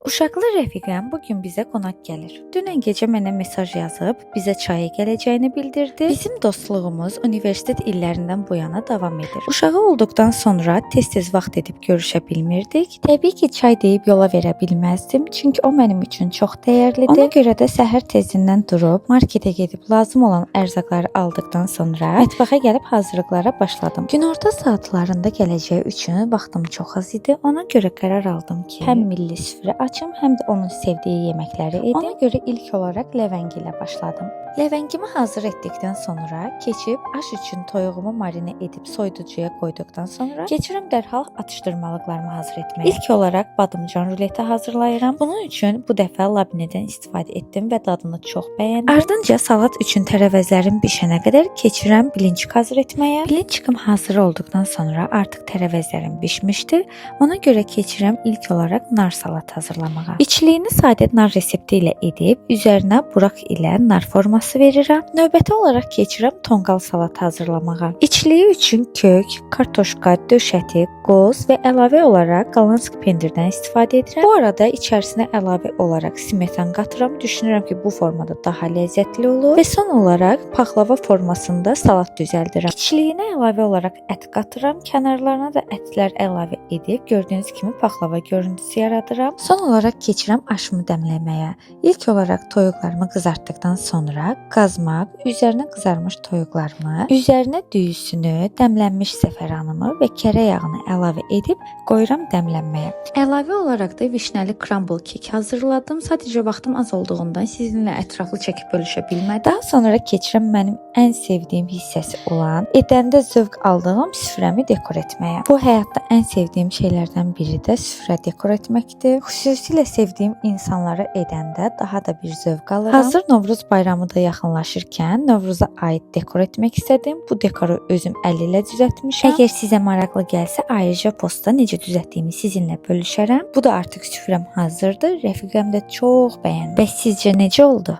Uşaqlı rəfiqəm bugün bizə qonaq gəlir. Dünən gecə mənə mesaj yazıb bizə çaya gələcəyini bildirdi. Bizim dostluğumuz universitet illərindən bu yana davam edir. Uşağı olduqdan sonra tez-tez vaxt edib görüşə bilmirdik. Təbii ki, çay deyib yola verə bilməzdim, çünki o mənim üçün çox dəyərlidir. Ona görə də səhər tezindən durub marketə gedib lazım olan ərzaqları aldıqdan sonra mətbəxə gəlib hazırlıqlara başladım. Günorta saatlarında gələcəyi üçün vaxtım çox az idi. Ona görə qərar aldım ki, həm milli süfrə açım, həm də onun sevdiyi yeməkləri edim. Ona görə ilk olaraq ləvəngi ilə başladım. Ləvəngimi hazır etdikdən sonra keçib aş üçün toyuğumu marinə edib soyuducuya qoyduqdan sonra keçirəm dərhal atışdırmalıqlarımı hazır etməyə. İlk olaraq badımcan ruleti hazırlayıram. Bunun üçün bu dəfə labnədən istifadə etdim və dadını çox bəyəndim. Ardınca salat üçün tərəvəzlərim bişənə qədər keçirəm bilinçik hazır etməyə. Bilinçikim hazır olduqdan sonra artıq tərəvəzlərim bişmişdi. Ona görə keçirəm ilk olaraq nar salat hazırlamağa. İçliyini sadə nar resepti ilə edib üzərinə buraq ilə nar forması verirəm. Növbəti olaraq keçirəm tonqal salat hazırlamağa. İçliyi üçün kök, kartoşka, döşəti, qoz və əlavə olaraq qalansk pendirdən istifadə edirəm. Bu arada içərisinə əlavə olaraq smetan qatıram. Düşünürəm ki, bu formada daha ləzzətli olur. Və son olaraq paxlava formasında salat düzəldirəm. İçliyinə əlavə olaraq ət qatıram. Kənarlarına da ətlər əlavə edib gördüyünüz kimi paxlava görüntüsü yaradıram. Son olaraq keçirəm aşımı dəmləməyə. İlk olaraq toyuqlarımı qızartdıqdan sonra qazmaq, üzərinə qızarmış toyuqlarımı, üzərinə düyüsünü, dəmlənmiş zəfəranımı və kərə yağını əlavə edib qoyuram dəmlənməyə. Əlavə olaraq da vişnəli crumble kek hazırladım. Sadəcə vaxtım az olduğundan sizinlə ətraflı çəkib bölüşə bilmədim. Daha sonra keçirəm mənim ən sevdiyim hissəsi olan, edəndə zövq aldığım süfrəmi dekor etməyə. Bu həyatda ən sevdiyim şeylərdən biri də süfrə dekor etməkdir. Xüsusilə sevdiyim insanlara edəndə daha da bir zövq alıram. Hazır Novruz bayramı da yaxınlaşırkən Novruza aid dekor etmək istədim. Bu dekoru özüm əl ilə düzəltmişəm. Əgər sizə maraqlı gəlsə, ayrıca postda necə düzəltdiyimi sizinlə bölüşərəm. Bu da artıq süfrəm hazırdır. Rəfiqəm də çox bəyəndi. Bəs sizcə necə oldu?